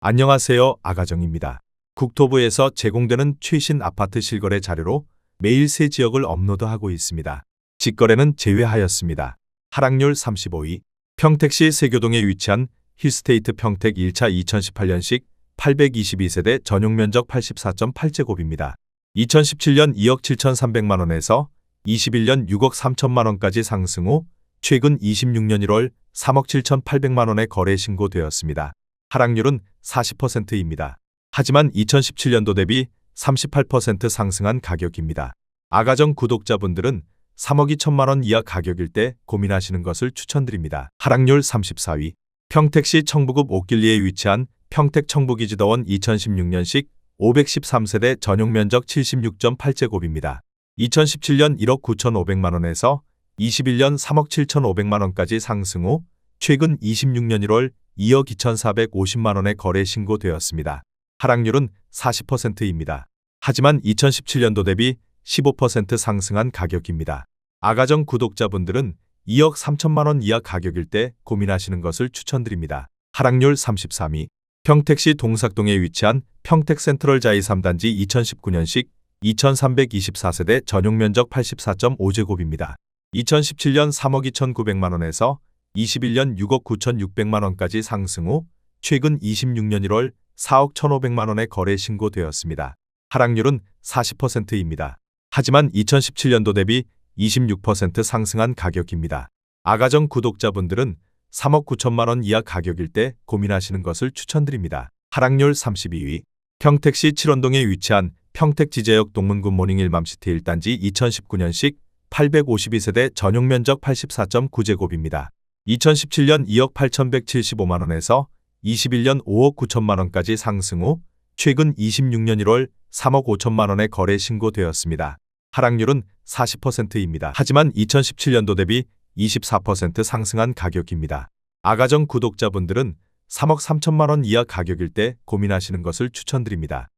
안녕하세요. 아가정입니다. 국토부에서 제공되는 최신 아파트 실거래 자료로 매일 새 지역을 업로드하고 있습니다. 직거래는 제외하였습니다. 하락률 35위. 평택시 세교동에 위치한 힐스테이트 평택 1차 2018년식 822세대 전용면적 84.8제곱입니다. 2017년 2억 7,300만원에서 21년 6억 3천만원까지 상승 후 최근 26년 1월 3억 7,800만원에 거래 신고되었습니다. 하락률은 40%입니다. 하지만 2017년도 대비 38% 상승한 가격입니다. 아가정 구독자분들은 3억 2천만원 이하 가격일 때 고민하시는 것을 추천드립니다. 하락률 34위. 평택시 청부읍 옥길리에 위치한 평택 청부기지더원 2016년식 513세대 전용면적 76.8제곱입니다. 2017년 1억 9,500만원에서 21년 3억 7,500만원까지 상승 후 최근 26년 1월 2억 2,450만원에 거래 신고되었습니다. 하락률은 40%입니다. 하지만 2017년도 대비 15% 상승한 가격입니다. 아가정 구독자분들은 2억 3천만원 이하 가격일 때 고민하시는 것을 추천드립니다. 하락률 33위. 평택시 동삭동에 위치한 평택센트럴자이 3단지 2019년식 2324세대 전용면적 84.5제곱입니다. 2017년 3억 2,900만원에서 21년 6억 9,600만원까지 상승 후 최근 26년 1월 4억 1,500만원에 거래 신고되었습니다. 하락률은 40%입니다. 하지만 2017년도 대비 26% 상승한 가격입니다. 아가정 구독자분들은 3억 9천만원 이하 가격일 때 고민하시는 것을 추천드립니다. 하락률 32위. 평택시 칠원동에 위치한 평택지제역 동문굿모닝 일맘시티 1단지 2019년식 852세대 전용면적 84.9제곱입니다. 2017년 2억 8,175만원에서 21년 5억 9천만원까지 상승 후 최근 26년 1월 3억 5천만원에 거래 신고되었습니다. 하락률은 40%입니다. 하지만 2017년도 대비 24% 상승한 가격입니다. 아가정 구독자분들은 3억 3천만원 이하 가격일 때 고민하시는 것을 추천드립니다.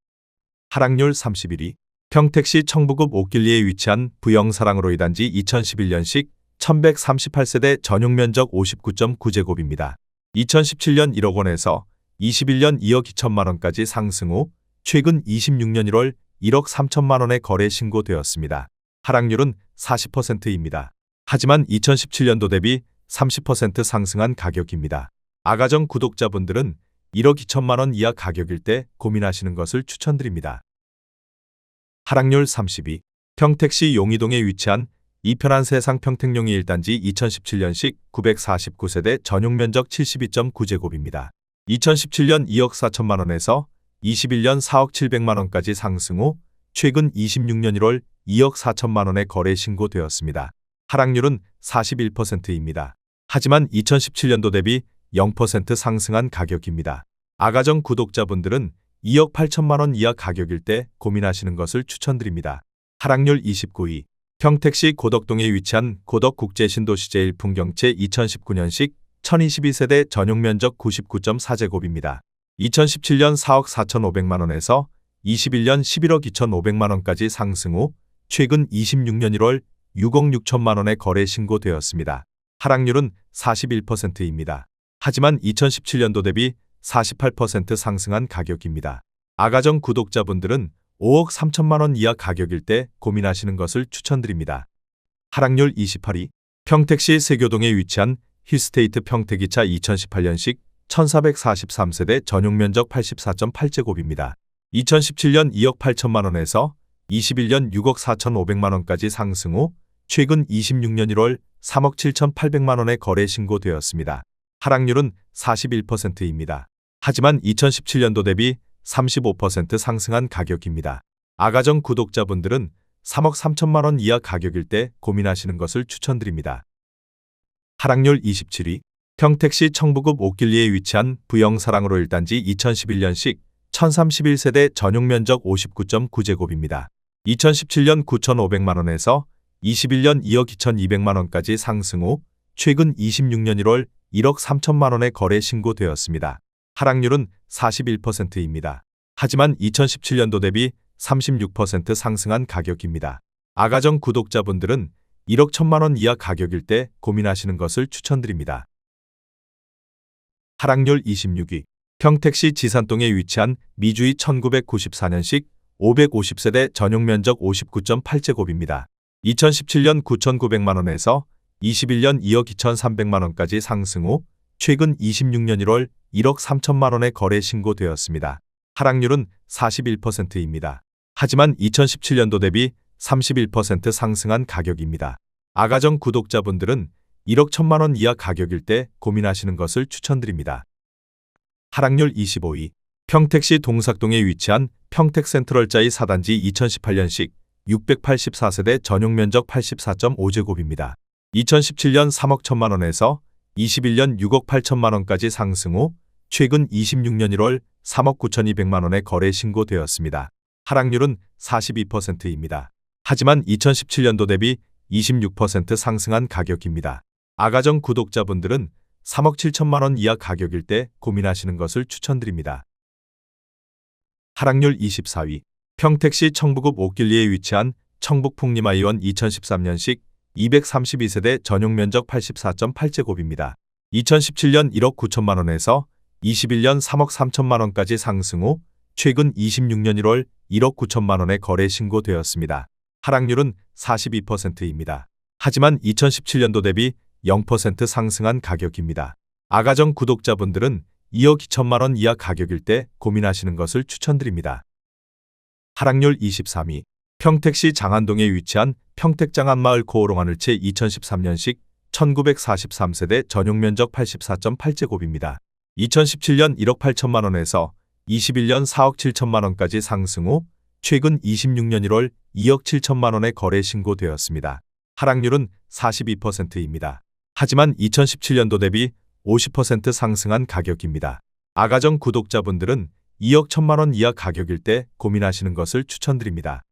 하락률 31위. 평택시 청부읍 옥길리에 위치한 부영사랑으로 2단지 2011년식 1138세대 전용면적 59.9제곱입니다. 2017년 1억 원에서 21년 2억 2천만원까지 상승 후 최근 26년 1월 1억 3천만원에 거래 신고되었습니다. 하락률은 40%입니다. 하지만 2017년도 대비 30% 상승한 가격입니다. 아가정 구독자분들은 1억 2천만원 이하 가격일 때 고민하시는 것을 추천드립니다. 하락률 32. 평택시 용이동에 위치한 이편한 세상 평택용이 1단지 2017년식 949세대 전용면적 72.9제곱입니다. 2017년 2억 4천만원에서 21년 4억 700만원까지 상승 후 최근 26년 1월 2억 4천만원에 거래 신고되었습니다. 하락률은 41%입니다. 하지만 2017년도 대비 0% 상승한 가격입니다. 아가정 구독자분들은 2억 8천만원 이하 가격일 때 고민하시는 것을 추천드립니다. 하락률 29위. 평택시 고덕동에 위치한 고덕국제신도시 제1풍경채 2019년식 1022세대 전용면적 99.4제곱입니다. 2017년 4억 4,500만원에서 21년 11억 2,500만원까지 상승 후 최근 26년 1월 6억 6천만원에 거래 신고되었습니다. 하락률은 41%입니다. 하지만 2017년도 대비 48% 상승한 가격입니다. 아가정 구독자분들은 5억 3천만원 이하 가격일 때 고민하시는 것을 추천드립니다. 하락률 28위. 평택시 세교동에 위치한 힐스테이트 평택 2차 2018년식 1443세대 전용면적 84.8제곱입니다. 2017년 2억 8천만원에서 21년 6억 4,500만원까지 상승 후 최근 26년 1월 3억 7,800만원에 거래 신고되었습니다. 하락률은 41%입니다. 하지만 2017년도 대비 35% 상승한 가격입니다. 아가정 구독자분들은 3억 3천만원 이하 가격일 때 고민하시는 것을 추천드립니다. 하락률 27위. 평택시 청부읍 옥길리에 위치한 부영사랑으로 1단지 2011년식 1031세대 전용면적 59.9제곱입니다. 2017년 9,500만원에서 21년 2억 2,200만원까지 상승 후 최근 26년 1월 1억 3천만원에 거래 신고되었습니다. 하락률은 41%입니다. 하지만 2017년도 대비 36% 상승한 가격입니다. 아가정 구독자분들은 1억 1천만원 이하 가격일 때 고민하시는 것을 추천드립니다. 하락률 26위. 평택시 지산동에 위치한 미주이 1994년식 550세대 전용 면적 59.8제곱입니다. 2017년 9,900만원에서 21년 2억 2,300만원까지 상승 후 최근 26년 1월 1억 3천만원에 거래 신고되었습니다. 하락률은 41%입니다. 하지만 2017년도 대비 31% 상승한 가격입니다. 아가정 구독자분들은 1억 1천만원 이하 가격일 때 고민하시는 것을 추천드립니다. 하락률 25위. 평택시 동삭동에 위치한 평택센트럴자이 4단지 2018년식 684세대 전용 면적 84.5제곱입니다. 2017년 3억 1천만원에서 21년 6억 8천만원까지 상승 후 최근 26년 1월 3억 9,200만원에 거래 신고되었습니다. 하락률은 42%입니다. 하지만 2017년도 대비 26% 상승한 가격입니다. 아가정 구독자분들은 3억 7천만원 이하 가격일 때 고민하시는 것을 추천드립니다. 하락률 24위. 평택시 청부읍 옥길리에 위치한 청북풍림아이원 2013년식 232세대 전용 면적 84.8제곱입니다. 2017년 1억 9천만원에서 21년 3억 3천만원까지 상승 후 최근 26년 1월 1억 9천만원에 거래 신고되었습니다. 하락률은 42%입니다. 하지만 2017년도 대비 0% 상승한 가격입니다. 아가정 구독자분들은 2억 2천만원 이하 가격일 때 고민하시는 것을 추천드립니다. 하락률 23위. 평택시 장안동에 위치한 평택장안마을 고오롱하늘채 2013년식 1943세대 전용 면적 84.8제곱입니다. 2017년 1억 8천만원에서 21년 4억 7천만원까지 상승 후 최근 26년 1월 2억 7천만원에 거래 신고되었습니다. 하락률은 42%입니다. 하지만 2017년도 대비 50% 상승한 가격입니다. 아가정 구독자분들은 2억 1천만원 이하 가격일 때 고민하시는 것을 추천드립니다.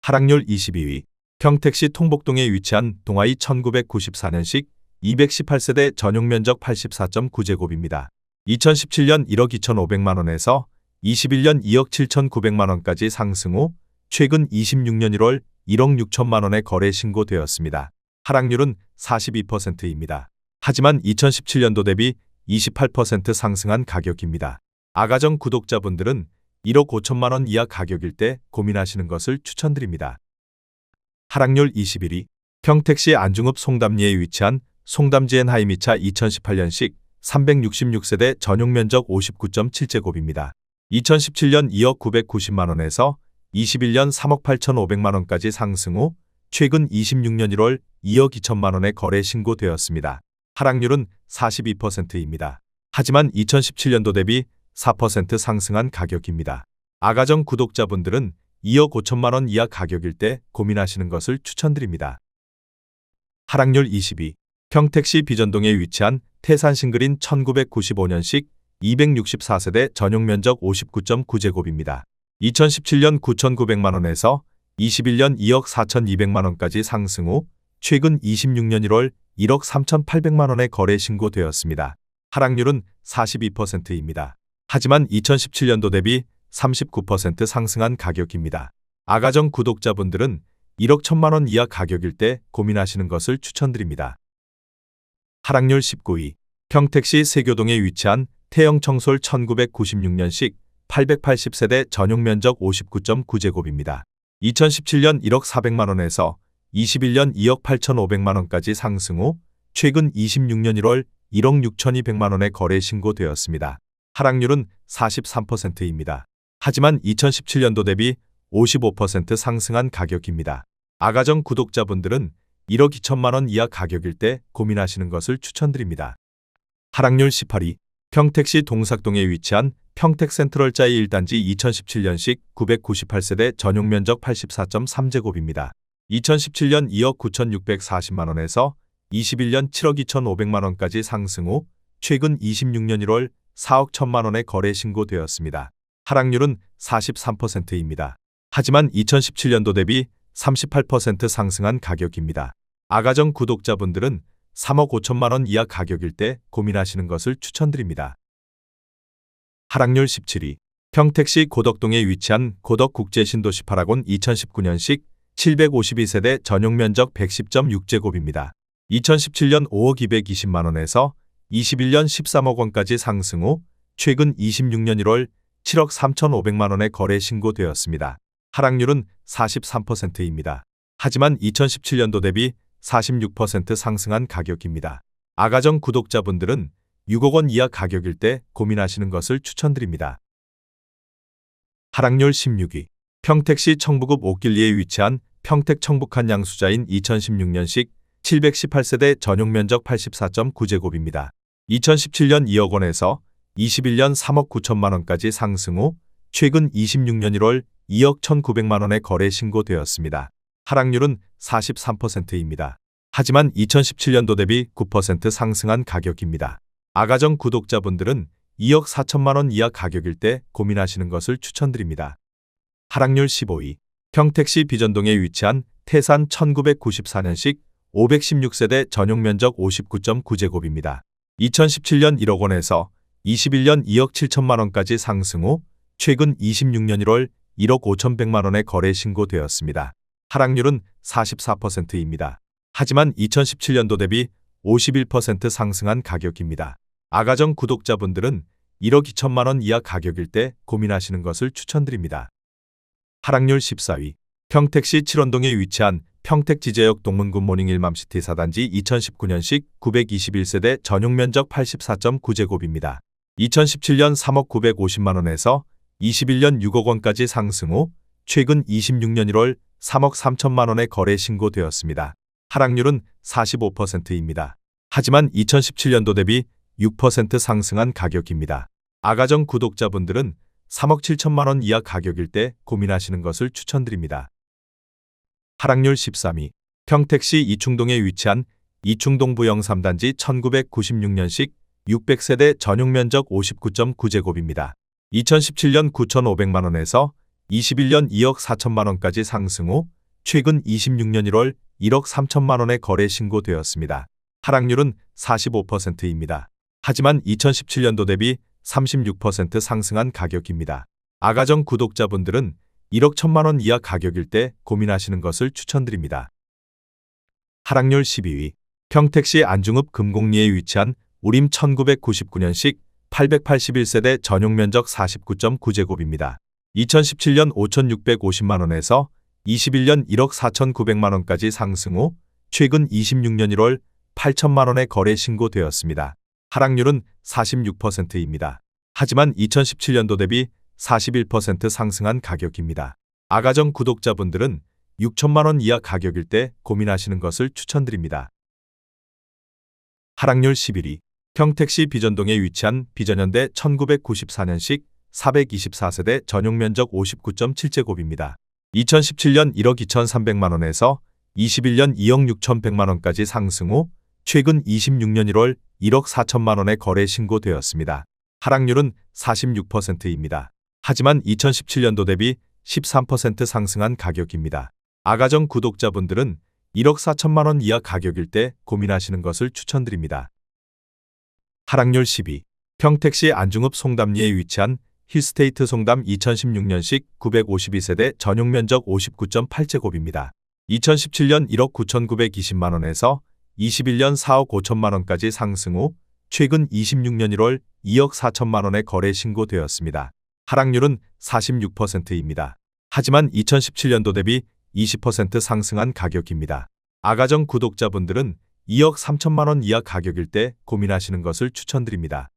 하락률 22위. 평택시 통복동에 위치한 동아이 1994년식 218세대 전용 면적 84.9제곱입니다. 2017년 1억 2,500만원에서 21년 2억 7,900만원까지 상승 후 최근 26년 1월 1억 6천만원에 거래 신고되었습니다. 하락률은 42%입니다. 하지만 2017년도 대비 28% 상승한 가격입니다. 아가정 구독자분들은 1억 5천만원 이하 가격일 때 고민하시는 것을 추천드립니다. 하락률 21위. 평택시 안중읍 송담리에 위치한 송담지엔 하이미차 2018년식 366세대 전용 면적 59.7제곱입니다. 2017년 2억 990만원에서 21년 3억 8,500만원까지 상승 후 최근 26년 1월 2억 2천만원에 거래 신고되었습니다. 하락률은 42%입니다. 하지만 2017년도 대비 4% 상승한 가격입니다. 아가정 구독자분들은 2억 5천만원 이하 가격일 때 고민하시는 것을 추천드립니다. 하락률 22. 평택시 비전동에 위치한 태산싱그린 1995년식 264세대 전용 면적 59.9제곱입니다. 2017년 9,900만원에서 21년 2억 4,200만원까지 상승 후 최근 26년 1월 1억 3,800만원에 거래 신고되었습니다. 하락률은 42%입니다. 하지만 2017년도 대비 39% 상승한 가격입니다. 아가정 구독자분들은 1억 1천만원 이하 가격일 때 고민하시는 것을 추천드립니다. 하락률 19위. 평택시 세교동에 위치한 태영청솔 1996년식 880세대 전용 면적 59.9제곱입니다. 2017년 1억 400만원에서 21년 2억 8,500만원까지 상승 후 최근 26년 1월 1억 6,200만원에 거래 신고되었습니다. 하락률은 43%입니다. 하지만 2017년도 대비 55% 상승한 가격입니다. 아가정 구독자분들은 1억 2천만원 이하 가격일 때 고민하시는 것을 추천드립니다. 하락률 18위. 평택시 동삭동에 위치한 평택센트럴자이 1단지 2017년식 998세대 전용 면적 84.3제곱입니다. 2017년 2억 9,640만원에서 21년 7억 2,500만원까지 상승 후 최근 26년 1월 4억 1천만원에 거래 신고되었습니다. 하락률은 43%입니다. 하지만 2017년도 대비 38% 상승한 가격입니다. 아가정 구독자분들은 3억 5천만원 이하 가격일 때 고민하시는 것을 추천드립니다. 하락률 17위. 평택시 고덕동에 위치한 고덕국제신도시 파라곤 2019년식 752세대 전용 면적 110.6제곱입니다. 2017년 5억 220만원에서 21년 13억 원까지 상승 후 최근 26년 1월 7억 3,500만 원에 거래 신고되었습니다. 하락률은 43%입니다. 하지만 2017년도 대비 46% 상승한 가격입니다. 아가정 구독자분들은 6억 원 이하 가격일 때 고민하시는 것을 추천드립니다. 하락률 16위. 평택시 청부읍 옥길리에 위치한 평택 청북한 양수자인 2016년식 718세대 전용 면적 84.9제곱입니다. 2017년 2억 원에서 21년 3억 9천만 원까지 상승 후 최근 26년 1월 2억 1,900만 원에 거래 신고되었습니다. 하락률은 43%입니다. 하지만 2017년도 대비 9% 상승한 가격입니다. 아가정 구독자분들은 2억 4천만 원 이하 가격일 때 고민하시는 것을 추천드립니다. 하락률 15위. 평택시 비전동에 위치한 태산 1994년식 516세대 전용 면적 59.9제곱입니다. 2017년 1억 원에서 21년 2억 7천만 원까지 상승 후 최근 26년 1월 1억 5,100만 원에 거래 신고되었습니다. 하락률은 44%입니다. 하지만 2017년도 대비 51% 상승한 가격입니다. 아가정 구독자분들은 1억 2천만 원 이하 가격일 때 고민하시는 것을 추천드립니다. 하락률 14위. 평택시 칠원동에 위치한 평택지제역 동문굿 모닝 일맘시티 4단지 2019년식 921세대 전용 면적 84.9제곱입니다. 2017년 3억 950만 원에서 21년 6억 원까지 상승 후 최근 26년 1월 3억 3천만 원에 거래 신고되었습니다. 하락률은 45%입니다. 하지만 2017년도 대비 6% 상승한 가격입니다. 아가정 구독자분들은 3억 7천만 원 이하 가격일 때 고민하시는 것을 추천드립니다. 하락률 13위. 평택시 이충동에 위치한 이충동부영 3단지 1996년식 600세대 전용 면적 59.9제곱입니다. 2017년 9,500만 원에서 21년 2억 4천만 원까지 상승 후 최근 26년 1월 1억 3천만 원에 거래 신고되었습니다. 하락률은 45%입니다. 하지만 2017년도 대비 36% 상승한 가격입니다. 아가정 구독자분들은 1억 1천만 원 이하 가격일 때 고민하시는 것을 추천드립니다. 하락률 12위. 평택시 안중읍 금곡리에 위치한 우림 1999년식 881세대 전용 면적 49.9제곱입니다. 2017년 5,650만 원에서 21년 1억 4,900만 원까지 상승 후 최근 26년 1월 8천만 원에 거래 신고되었습니다. 하락률은 46%입니다. 하지만 2017년도 대비 41% 상승한 가격입니다. 아가정 구독자분들은 6천만 원 이하 가격일 때 고민하시는 것을 추천드립니다. 하락률 11위. 평택시 비전동에 위치한 비전현대 1994년식 424세대 전용 면적 59.7제곱입니다. 2017년 1억 2,300만 원에서 21년 2억 6,100만 원까지 상승 후 최근 26년 1월 1억 4천만 원에 거래 신고되었습니다. 하락률은 46%입니다. 하지만 2017년도 대비 13% 상승한 가격입니다. 아가정 구독자분들은 1억 4천만 원 이하 가격일 때 고민하시는 것을 추천드립니다. 하락률 10위. 평택시 안중읍 송담리에 위치한 힐스테이트 송담 2016년식 952세대 전용 면적 59.8제곱입니다. 2017년 1억 9,920만 원에서 21년 4억 5천만 원까지 상승 후 최근 26년 1월 2억 4천만 원에 거래 신고되었습니다. 하락률은 46%입니다. 하지만 2017년도 대비 20% 상승한 가격입니다. 아가정 구독자분들은 2억 3천만 원 이하 가격일 때 고민하시는 것을 추천드립니다.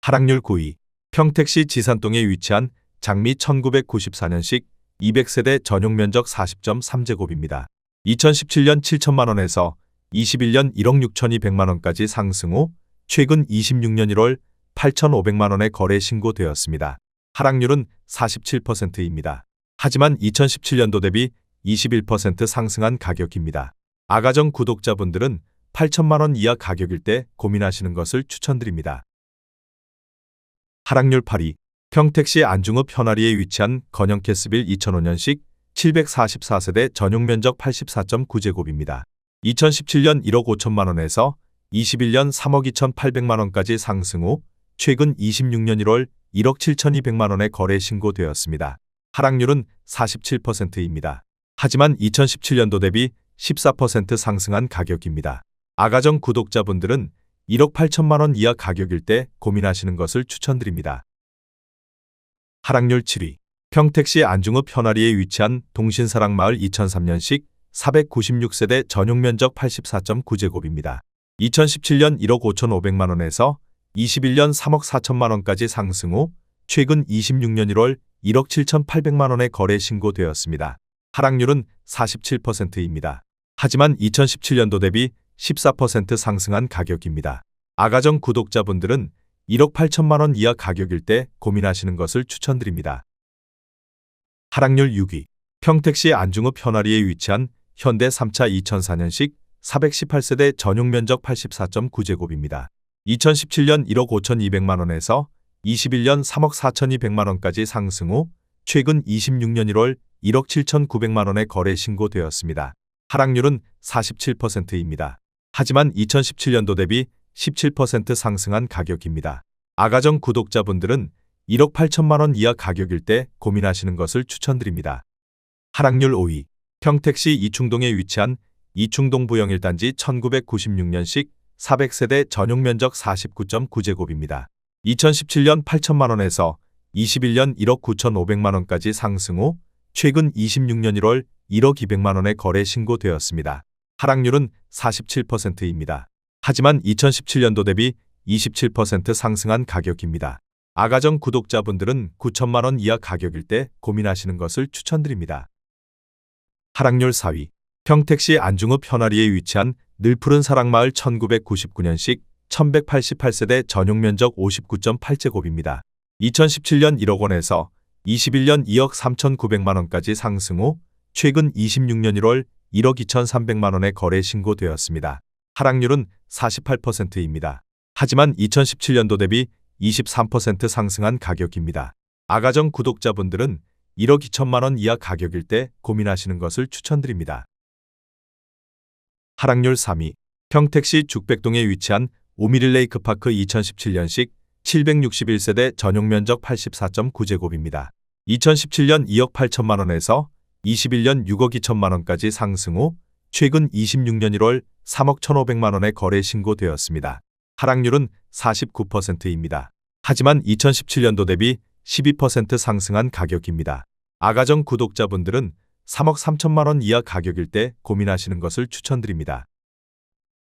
하락률 9위. 평택시 지산동에 위치한 장미 1994년식 200세대 전용 면적 40.3제곱입니다. 2017년 7천만 원에서 21년 1억 6,200만 원까지 상승 후 최근 26년 1월 8,500만 원에 거래 신고되었습니다. 하락률은 47%입니다. 하지만 2017년도 대비 21% 상승한 가격입니다. 아가정 구독자분들은 8천만 원 이하 가격일 때 고민하시는 것을 추천드립니다. 하락률 8위. 평택시 안중읍 현아리에 위치한 건영캐스빌 2005년식 744세대 전용 면적 84.9제곱입니다. 2017년 1억 5천만 원에서 21년 3억 2,800만 원까지 상승 후 최근 26년 1월 1억 7,200만 원에 거래 신고되었습니다. 하락률은 47%입니다. 하지만 2017년도 대비 14% 상승한 가격입니다. 아가정 구독자분들은 1억 8천만 원 이하 가격일 때 고민하시는 것을 추천드립니다. 하락률 7위. 평택시 안중읍 현아리에 위치한 동신사랑마을 2003년식 496세대 전용면적 84.9제곱입니다. 2017년 1억 5,500만 원에서 21년 3억 4천만 원까지 상승 후 최근 26년 1월 1억 7,800만 원에 거래 신고되었습니다. 하락률은 47%입니다. 하지만 2017년도 대비 14% 상승한 가격입니다. 아가정 구독자분들은 1억 8천만 원 이하 가격일 때 고민하시는 것을 추천드립니다. 하락률 6위. 평택시 안중읍 현아리에 위치한 현대 3차 2004년식 418세대 전용면적 84.9제곱입니다. 2017년 1억 5,200만 원에서 21년 3억 4,200만 원까지 상승 후 최근 26년 1월 1억 7,900만 원에 거래 신고되었습니다. 하락률은 47%입니다. 하지만 2017년도 대비 17% 상승한 가격입니다. 아가정 구독자분들은 1억 8천만 원 이하 가격일 때 고민하시는 것을 추천드립니다. 하락률 5위. 평택시 이충동에 위치한 이충동 부영 1단지 1996년식 400세대 전용면적 49.9제곱입니다. 2017년 8천만 원에서 21년 1억 9,500만 원까지 상승 후 최근 26년 1월 1억 200만 원에 거래 신고되었습니다. 하락률은 47%입니다. 하지만 2017년도 대비 27% 상승한 가격입니다. 아가정 구독자분들은 9천만 원 이하 가격일 때 고민하시는 것을 추천드립니다. 하락률 4위. 평택시 안중읍 현아리에 위치한 늘푸른 사랑마을 1999년식 1188세대 전용면적 59.8제곱입니다. 2017년 1억 원에서 21년 2억 3,900만 원까지 상승 후 최근 26년 1월 1억 2,300만 원에 거래 신고되었습니다. 하락률은 48%입니다. 하지만 2017년도 대비 23% 상승한 가격입니다. 아가정 구독자분들은 1억 2천만 원 이하 가격일 때 고민하시는 것을 추천드립니다. 하락률 3위. 평택시 죽백동에 위치한 오미릴레이크파크 2017년식 761세대 전용면적 84.9제곱입니다. 2017년 2억 8천만 원에서 21년 6억 2천만 원까지 상승 후 최근 26년 1월 3억 1,500만 원에 거래 신고되었습니다. 하락률은 49%입니다. 하지만 2017년도 대비 12% 상승한 가격입니다. 아가정 구독자분들은 3억 3천만 원 이하 가격일 때 고민하시는 것을 추천드립니다.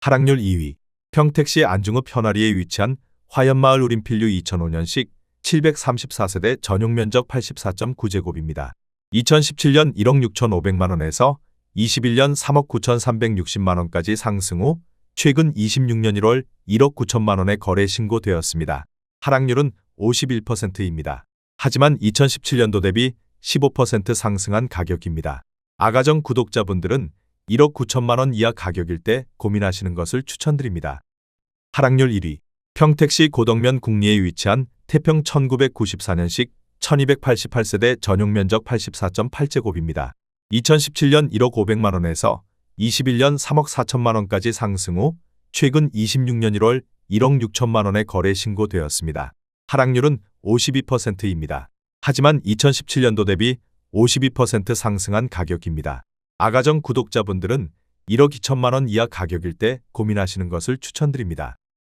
하락률 2위. 평택시 안중읍 현아리에 위치한 화연마을 우림필류 2005년식 734세대 전용면적 84.9제곱입니다. 2017년 1억 6,500만 원에서 21년 3억 9,360만 원까지 상승 후 최근 26년 1월 1억 9천만 원에 거래 신고되었습니다. 하락률은 51%입니다. 하지만 2017년도 대비 15% 상승한 가격입니다. 아가정 구독자분들은 1억 9천만 원 이하 가격일 때 고민하시는 것을 추천드립니다. 하락률 1위. 평택시 고덕면 국리에 위치한 태평 1994년식 1288세대 전용면적 84.8제곱입니다. 2017년 1억 500만 원에서 21년 3억 4천만 원까지 상승 후 최근 26년 1월 1억 6천만 원에 거래 신고되었습니다. 하락률은 52%입니다. 하지만 2017년도 대비 52% 상승한 가격입니다. 아가정 구독자분들은 1억 2천만 원 이하 가격일 때 고민하시는 것을 추천드립니다.